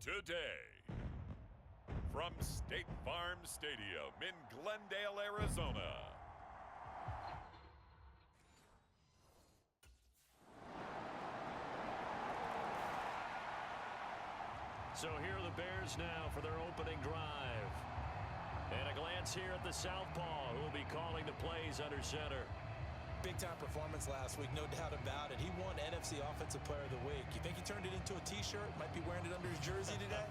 today. From State Farm Stadium in Glendale, Arizona. So here are the Bears now for their opening drive. And a glance here at the southpaw, who will be calling the plays under center. Big-time performance last week, no doubt about it. He won NFC Offensive Player of the Week. You think he turned it into a T-shirt? Might be wearing it under his jersey today?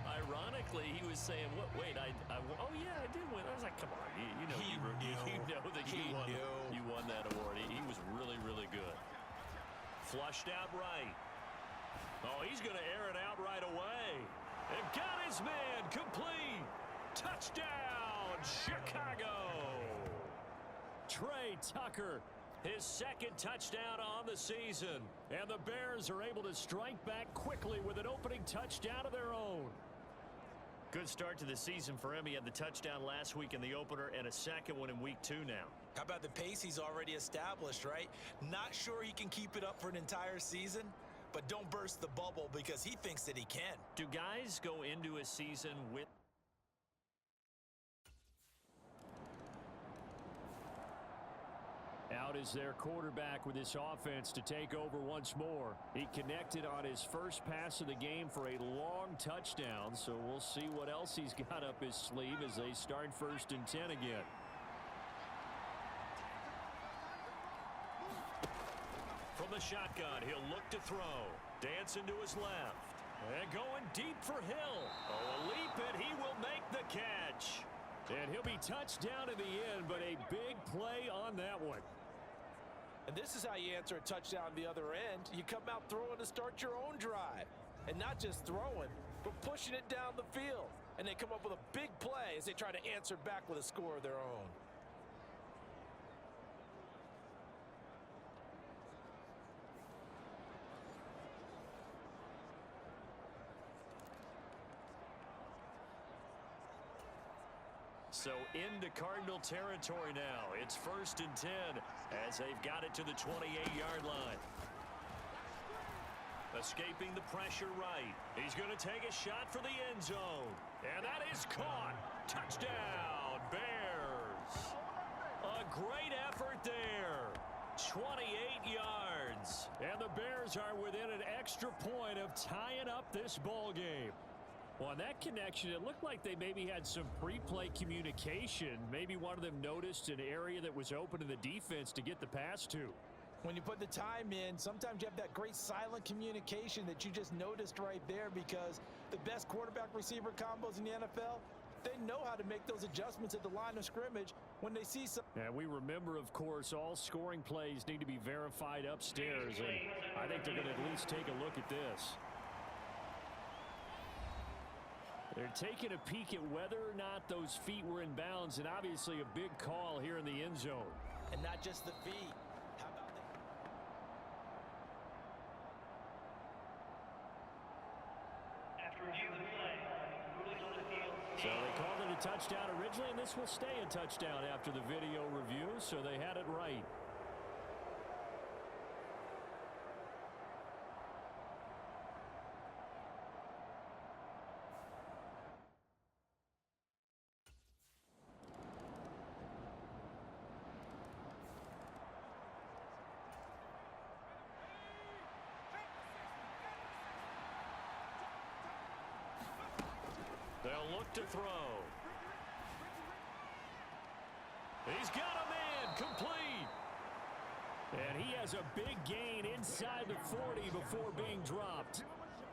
Ironically, he was saying, "What? Wait, oh yeah, I did win." I was like, "Come on, you know that you won that award." He was really, really good. Flushed out right. Oh, he's going to air it out right away. And got his man complete. Touchdown, Chicago. Trey Tucker, his second touchdown on the season. And the Bears are able to strike back quickly with an opening touchdown of their own. Good start to the season for him. He had the touchdown last week in the opener and a second one in week 2 now. How about the pace he's already established, right? Not sure he can keep it up for an entire season, but don't burst the bubble because he thinks that he can. Do guys go into a season with... Out is their quarterback with this offense to take over once more. He connected on his first pass of the game for a long touchdown, so we'll see what else he's got up his sleeve as they start 1st and 10 again. From the shotgun, he'll look to throw. Dancing to his left. And going deep for Hill. Oh, a leap, and he will make the catch. And he'll be touched down in the end, but a big play on that one. And this is how you answer a touchdown the other end. You come out throwing to start your own drive. And not just throwing, but pushing it down the field. And they come up with a big play as they try to answer back with a score of their own. So into Cardinal territory now. It's 1st and 10 as they've got it to the 28-yard line. Escaping the pressure right. He's going to take a shot for the end zone. And that is caught. Touchdown, Bears. A great effort there. 28 yards. And the Bears are within an extra point of tying up this ball game. Well, on that connection, it looked like they maybe had some pre-play communication. Maybe one of them noticed an area that was open to the defense to get the pass to. When you put the time in, sometimes you have that great silent communication that you just noticed right there, because the best quarterback-receiver combos in the NFL, they know how to make those adjustments at the line of scrimmage when they see some. And we remember, of course, all scoring plays need to be verified upstairs, and I think they're going to at least take a look at this. They're taking a peek at whether or not those feet were in bounds, and obviously a big call here in the end zone. And not just the feet. How about After review of the play, rulings on the field. So they called it a touchdown originally, and this will stay a touchdown after the video review, so they had it right. They'll look to throw. He's got a man complete. And he has a big gain inside the 40 before being dropped.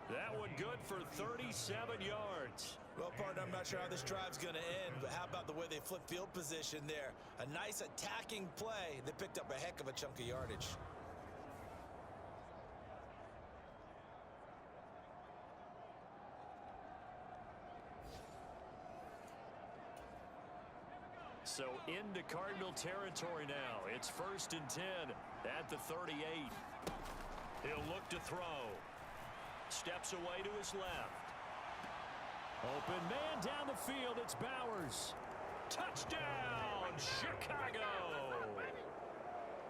That one good for 37 yards. Well, partner, I'm not sure how this drive's going to end, but how about the way they flip field position there? A nice attacking play. They picked up a heck of a chunk of yardage. So into Cardinal territory now. It's 1st and 10 at the 38. He'll look to throw. Steps away to his left. Open man down the field. It's Bowers. Touchdown, Chicago.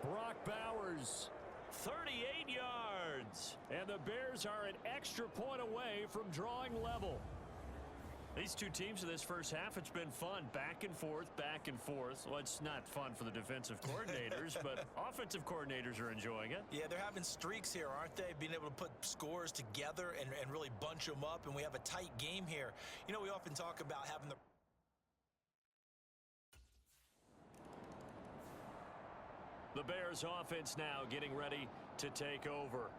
Brock Bowers, 38 yards. And the Bears are an extra point away from drawing level. These two teams in this first half, it's been fun. Back and forth, back and forth. Well, it's not fun for the defensive coordinators, but offensive coordinators are enjoying it. Yeah, they're having streaks here, aren't they? Being able to put scores together and really bunch them up, and we have a tight game here. You know, we often talk about having the... The Bears offense now getting ready to take over.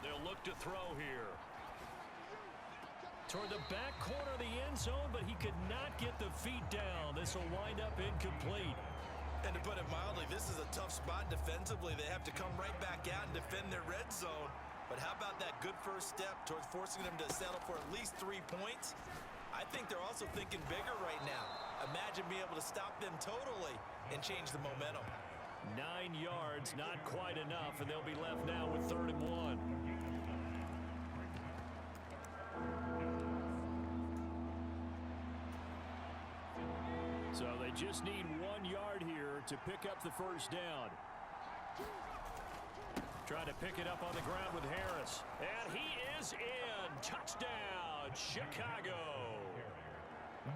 They'll look to throw here. Toward the back corner of the end zone, but he could not get the feet down. This will wind up incomplete. And to put it mildly, this is a tough spot defensively. They have to come right back out and defend their red zone. But how about that good first step towards forcing them to settle for at least 3 points? I think they're also thinking bigger right now. Imagine being able to stop them totally and change the momentum. 9 yards, not quite enough, and they'll be left now with 3rd and 1. So they just need 1 yard here to pick up the first down. Trying to pick it up on the ground with Harris. And he is in. Touchdown, Chicago.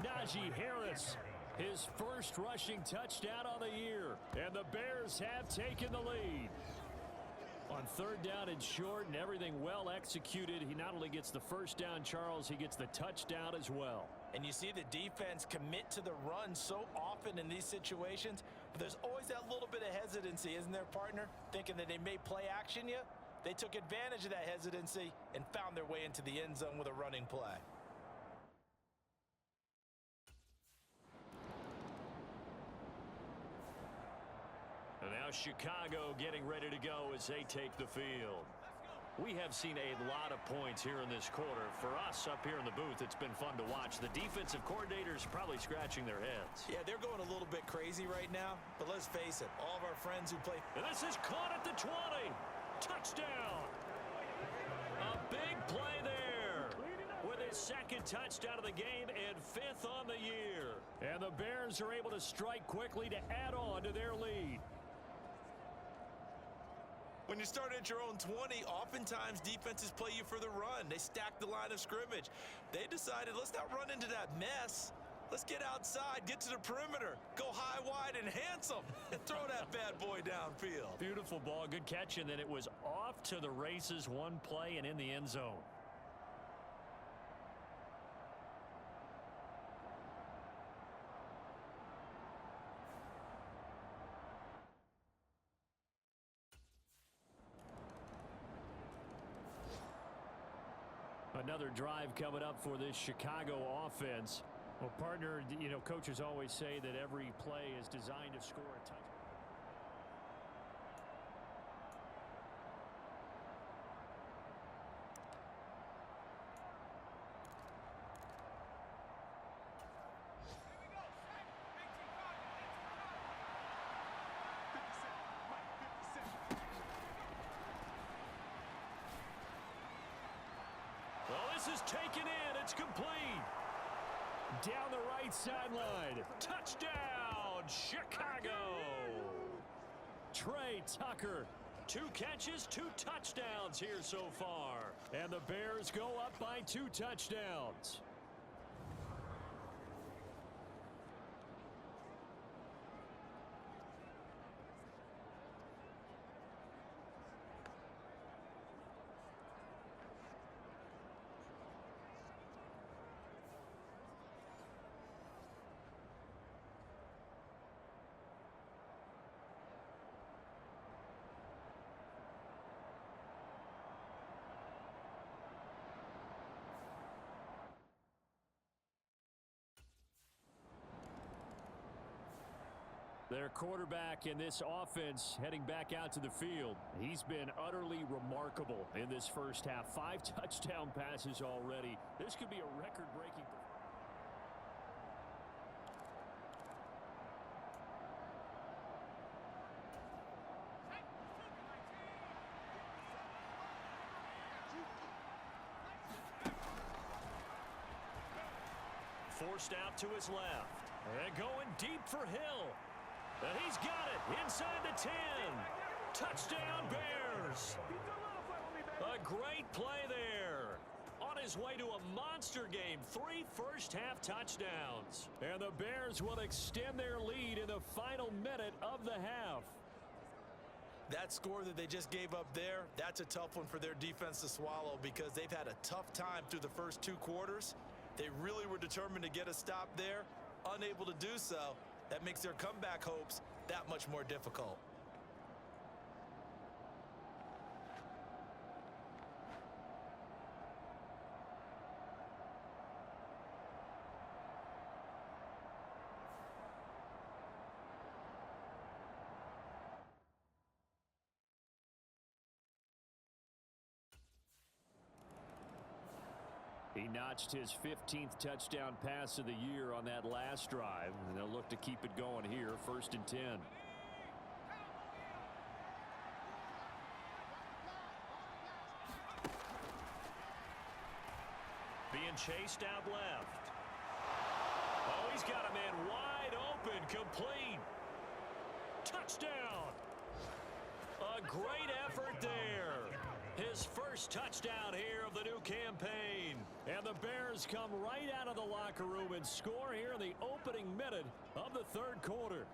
Najee Harris, his first rushing touchdown on the year. And the Bears have taken the lead. On 3rd down and short and everything well executed, he not only gets the first down, Charles, he gets the touchdown as well. And you see the defense commit to the run so often in these situations, but there's always that little bit of hesitancy, isn't there, partner? Thinking that they may play action you. They took advantage of that hesitancy and found their way into the end zone with a running play. And now Chicago getting ready to go as they take the field. We have seen a lot of points here in this quarter. For us up here in the booth, it's been fun to watch. The defensive coordinators probably scratching their heads. Yeah, they're going a little bit crazy right now, but let's face it, all of our friends who play... And this is caught at the 20. Touchdown. A big play there with his 2nd touchdown of the game and 5th on the year. And the Bears are able to strike quickly to add on to their lead. When you start at your own 20, oftentimes defenses play you for the run. They stack the line of scrimmage. They decided, let's not run into that mess. Let's get outside, get to the perimeter, go high, wide, and handsome, and throw that bad boy downfield. Beautiful ball, good catch, and then it was off to the races, one play and in the end zone. Another drive coming up for this Chicago offense. Well, partner, you know, coaches always say that every play is designed to score a touchdown. This is taken in. It's complete. Down the right sideline. Touchdown, Chicago. Trey Tucker. 2 catches, 2 touchdowns here so far. And the Bears go up by 2 touchdowns. Their quarterback in this offense heading back out to the field. He's been utterly remarkable in this first half. 5 touchdown passes already. This could be a record-breaking. forced out to his left. And going deep for Hill. And he's got it inside the 10. Touchdown, Bears. A great play there. On his way to a monster game, 3 first-half touchdowns. And the Bears will extend their lead in the final minute of the half. That score that they just gave up there, that's a tough one for their defense to swallow because they've had a tough time through the first 2 quarters. They really were determined to get a stop there, unable to do so. That makes their comeback hopes that much more difficult. He notched his 15th touchdown pass of the year on that last drive, and they'll look to keep it going here, 1st and 10. Being chased out left. Oh, he's got a man wide open, complete. Touchdown. A great effort there. His first touchdown here of the new campaign. And the Bears come right out of the locker room and score here in the opening minute of the 3rd quarter.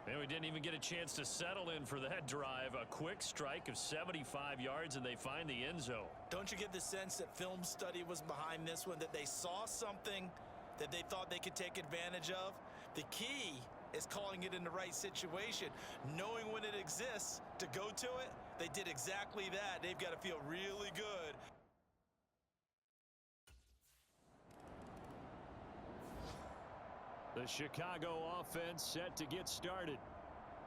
And we didn't even get a chance to settle in for that drive. A quick strike of 75 yards, and they find the end zone. Don't you get the sense that film study was behind this one, that they saw something that they thought they could take advantage of? The key is calling it in the right situation, knowing when it exists to go to it. They did exactly that. They've got to feel really good. The Chicago offense set to get started.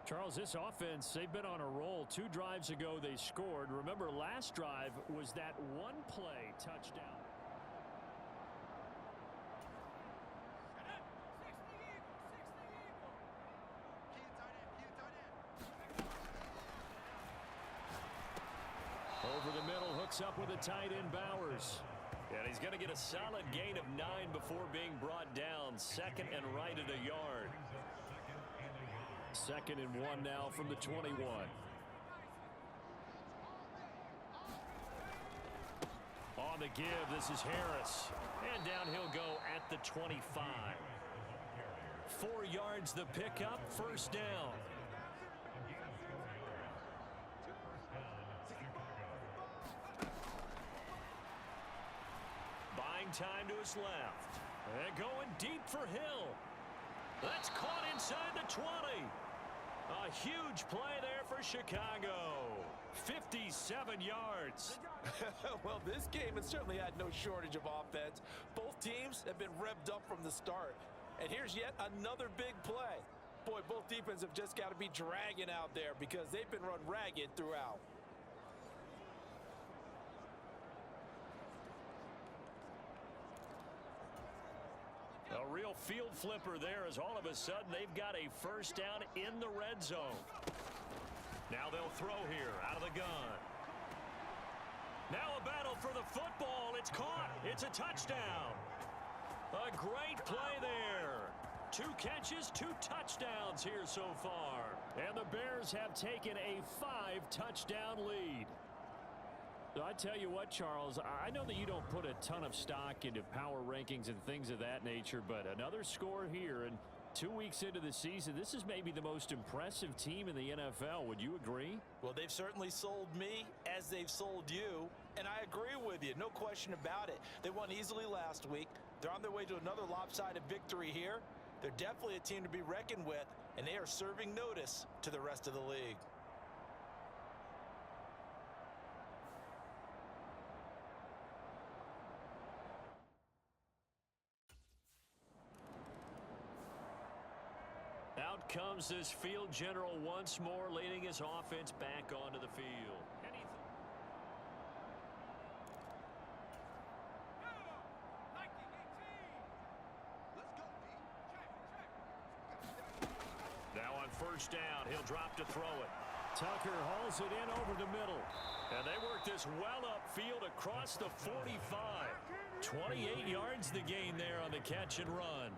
Charles, this offense, they've been on a roll. 2 drives ago they scored. Remember, last drive was that one-play touchdown. Over the middle, hooks up with a tight end, Bowers. And he's going to get a solid gain of 9 before being brought down. 2nd and right at a yard. 2nd and 1 now from the 21. On the give, this is Harris. And down he'll go at the 25. 4 yards the pickup, 1st down. Time to his left. And going deep for Hill. That's caught inside the 20. A huge play there for Chicago. 57 yards. Well, this game has certainly had no shortage of offense. Both teams have been revved up from the start. And here's yet another big play. Boy, both defenses have just got to be dragging out there because they've been run ragged throughout. A real field flipper there as all of a sudden they've got a 1st down in the red zone. Now they'll throw here out of the gun. Now a battle for the football. It's caught. It's a touchdown. A great play there. 2 catches, 2 touchdowns here so far. And the Bears have taken a 5-touchdown lead. I tell you what, Charles, I know that you don't put a ton of stock into power rankings and things of that nature, but another score here, and 2 weeks into the season, this is maybe the most impressive team in the NFL. Would you agree? Well, they've certainly sold me as they've sold you, and I agree with you. No question about it. They won easily last week. They're on their way to another lopsided victory here. They're definitely a team to be reckoned with, and they are serving notice to the rest of the league. Out comes this field general once more, leading his offense back onto the field. Now on 1st down, he'll drop to throw it. Tucker hauls it in over the middle. And they work this well upfield across the 45. 28 yards the gain there on the catch and run.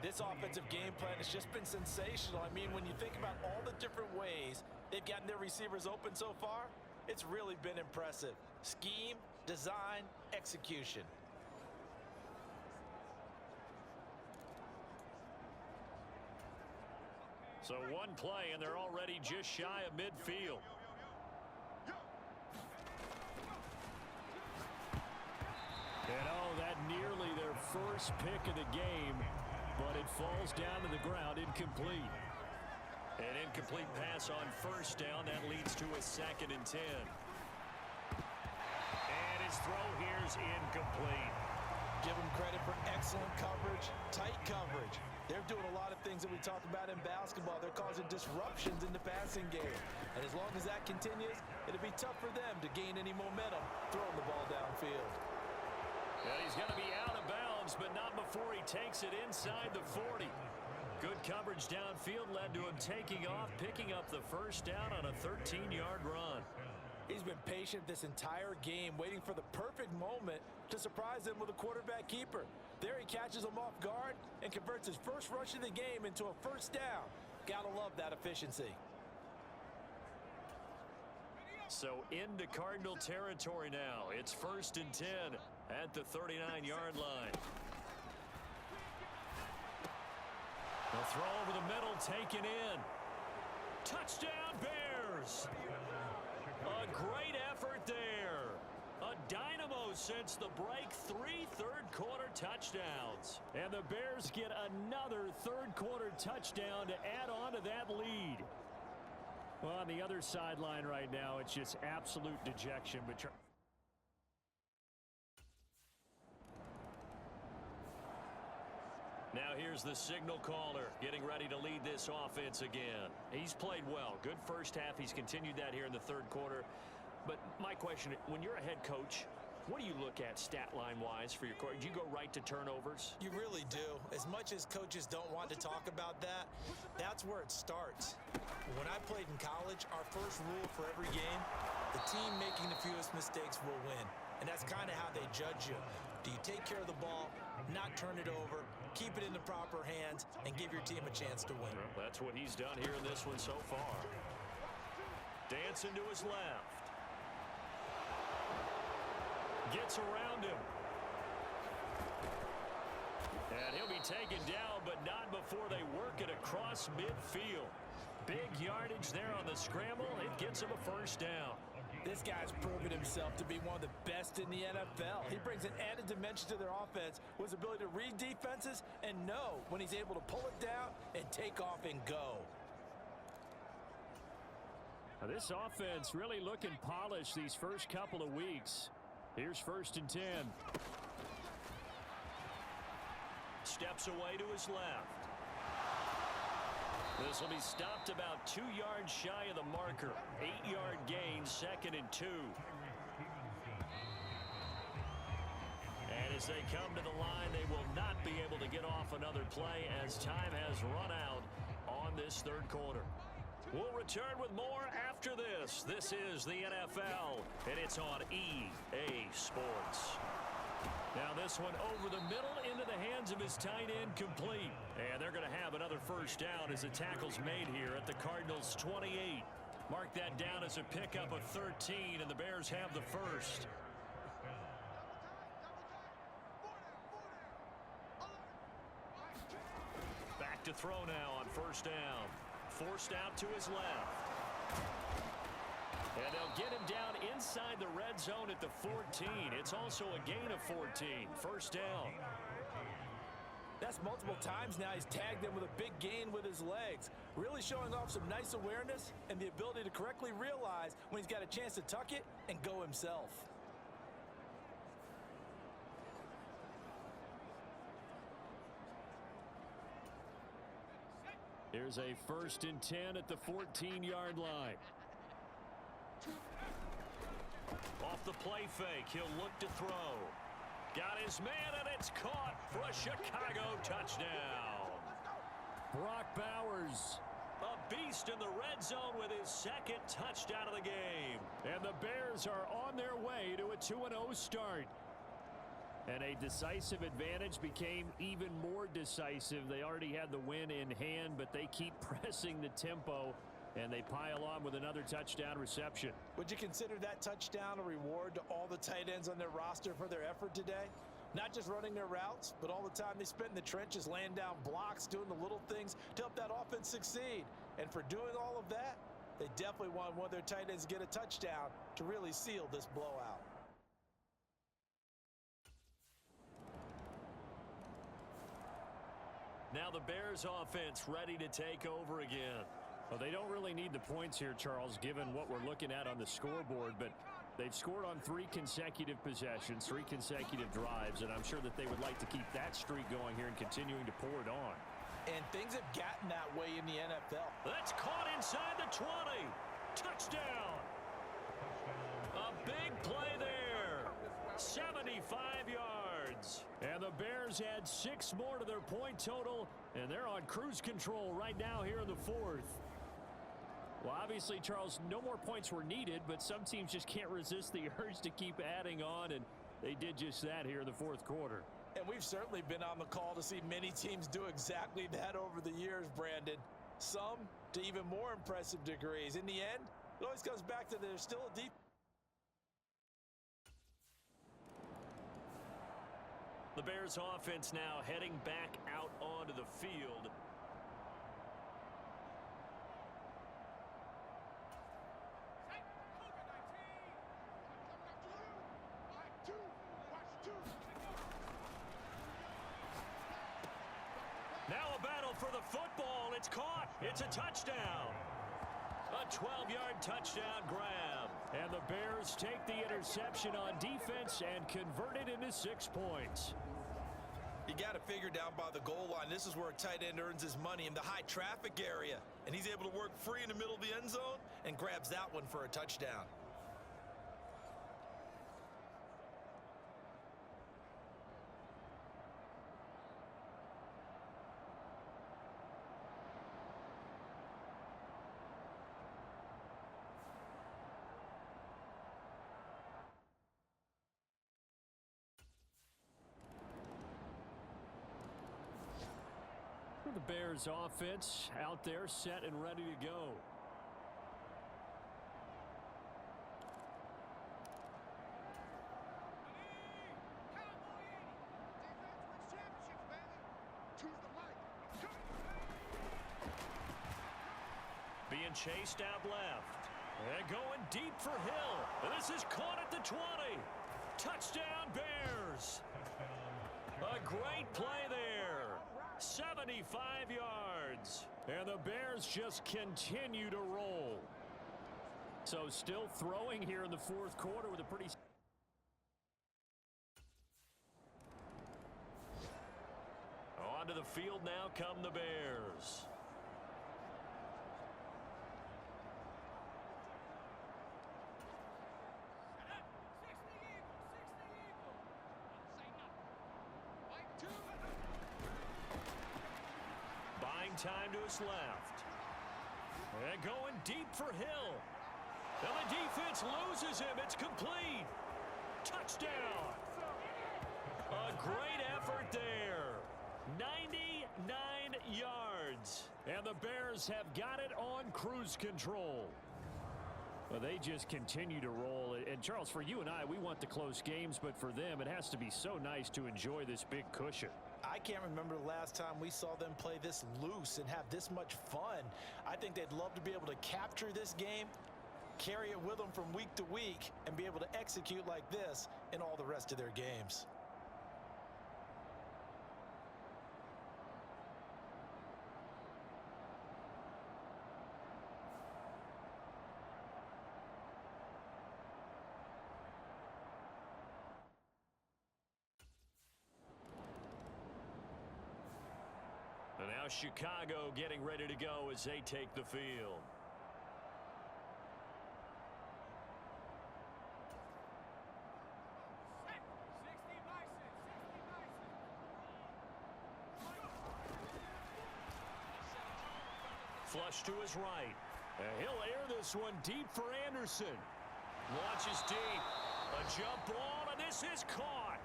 This offensive game plan has just been sensational. I mean, when you think about all the different ways they've gotten their receivers open so far, it's really been impressive. Scheme, design, execution. So one play, and they're already just shy of midfield. And that nearly their first pick of the game, but it falls down to the ground incomplete. An incomplete pass on first down. That leads to a 2nd and 10. And his throw here's incomplete. Give them credit for excellent coverage, tight coverage. They're doing a lot of things that we talk about in basketball. They're causing disruptions in the passing game. And as long as that continues, it'll be tough for them to gain any momentum throwing the ball downfield. And he's going to be out of bounds, but not before he takes it inside the 40. Good coverage downfield led to him taking off, picking up the first down on a 13-yard run. He's been patient this entire game, waiting for the perfect moment to surprise them with a quarterback keeper. There he catches him off guard and converts his first rush of the game into a first down. Gotta love that efficiency. So into Cardinal territory now. It's 1st and 10 at the 39-yard line. The throw over the middle, taken in. Touchdown, Bears! A great effort there. A dynamo since the break. 3 third-quarter touchdowns. And the Bears get another third-quarter touchdown to add on to that lead. Well, on the other sideline right now, it's just absolute dejection. But now here's the signal caller getting ready to lead this offense again. He's played well. Good first half. He's continued that here in the third quarter. But my question, when you're a head coach, what do you look at stat line-wise for your coach? Do you go right to turnovers? You really do. As much as coaches don't want to talk about that, that's where it starts. When I played in college, our first rule for every game, the team making the fewest mistakes will win. And that's kind of how they judge you. Do you take care of the ball, not turn it over, keep it in the proper hands, and give your team a chance to win? Well, that's what he's done here in this one so far. Dancing to his left. Gets around him. And he'll be taken down, but not before they work it across midfield. Big yardage there on the scramble. It gets him a first down. This guy's proven himself to be one of the best in the NFL. He brings an added dimension to their offense with his ability to read defenses and know when he's able to pull it down and take off and go. Now, this offense really looking polished these first couple of weeks. Here's 1st and 10. Steps away to his left. This will be stopped about 2 yards shy of the marker. 8-yard gain, 2nd and 2. And as they come to the line, they will not be able to get off another play as time has run out on this third quarter. We'll return with more after this. This is the NFL, and it's on EA Sports. Now this one over the middle into the hands of his tight end, complete. And they're going to have another first down as the tackle's made here at the Cardinals' 28. Mark that down as a pickup of 13, and the Bears have the first. Back to throw now on first down. Forced out to his left. And they'll get him down inside the red zone at the 14. It's also a gain of 14. First down. That's multiple times now he's tagged them with a big gain with his legs. Really showing off some nice awareness and the ability to correctly realize when he's got a chance to tuck it and go himself. Here's a 1st and 10 at the 14-yard line. Off the play fake, he'll look to throw. Got his man, and it's caught for a Chicago touchdown. Brock Bowers, a beast in the red zone with his 2nd touchdown of the game. And the Bears are on their way to a 2-0 start. And a decisive advantage became even more decisive. They already had the win in hand, but they keep pressing the tempo, and they pile on with another touchdown reception. Would you consider that touchdown a reward to all the tight ends on their roster for their effort today? Not just running their routes, but all the time they spent in the trenches laying down blocks, doing the little things to help that offense succeed. And for doing all of that, they definitely want one of their tight ends to get a touchdown to really seal this blowout. Now the Bears offense ready to take over again. Well, they don't really need the points here, Charles, given what we're looking at on the scoreboard, but they've scored on 3 consecutive possessions, 3 consecutive drives, and I'm sure that they would like to keep that streak going here and continuing to pour it on. And things have gotten that way in the NFL. That's caught inside the 20. Touchdown. A big play there. 75 yards. And the Bears add 6 more to their point total, and they're on cruise control right now here in the 4th. Well, obviously, Charles, no more points were needed, but some teams just can't resist the urge to keep adding on, and they did just that here in the 4th quarter. And we've certainly been on the call to see many teams do exactly that over the years, Brandon. Some to even more impressive degrees. In the end, it always comes back to there's still a deep. The Bears offense now heading back out onto the field. Now a battle for the football. It's caught. It's a touchdown. A 12-yard touchdown grab. And the Bears take the interception on defense and convert it into 6 points. You got to figure down by the goal line. This is where a tight end earns his money, in the high traffic area. And he's able to work free in the middle of the end zone and grabs that one for a touchdown. The Bears offense out there set and ready to go. Being chased out left. And going deep for Hill. And this is caught at the 20. Touchdown Bears. A great play there. 75 yards. And the Bears just continue to roll. So still throwing here in the 4th quarter with a pretty... Onto the field now come the Bears. Time to his left. And going deep for Hill. And the defense loses him. It's complete. Touchdown. A great effort there. 99 yards. And the Bears have got it on cruise control. Well, they just continue to roll. And, Charles, for you and I, we want the close games, but for them, it has to be so nice to enjoy this big cushion. I can't remember the last time we saw them play this loose and have this much fun. I think they'd love to be able to capture this game, carry it with them from week to week, and be able to execute like this in all the rest of their games. And now Chicago getting ready to go as they take the field. Flush to his right. And he'll air this one deep for Anderson. Launches deep. A jump ball, and this is caught.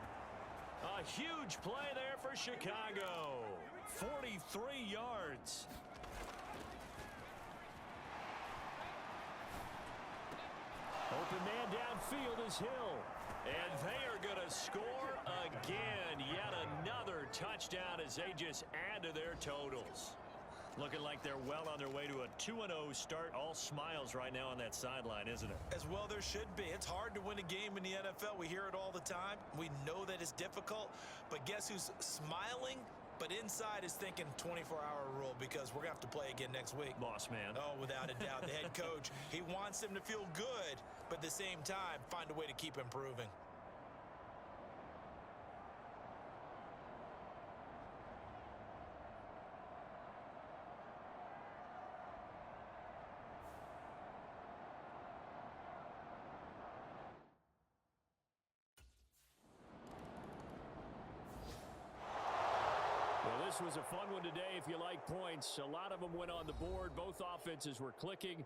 A huge play there for Chicago. 43 yards. Open man downfield is Hill. And they are going to score again. Yet another touchdown as they just add to their totals. Looking like they're well on their way to a 2-0 start. All smiles right now on that sideline, isn't it? As well there should be. It's hard to win a game in the NFL. We hear it all the time. We know that it's difficult. But guess who's smiling? But inside is thinking 24-hour rule because we're going to have to play again next week. Boss man. Oh, without a doubt. The head coach, he wants them to feel good, but at the same time, find a way to keep improving. This was a fun one today if you like points. A lot of them went on the board. Both offenses were clicking.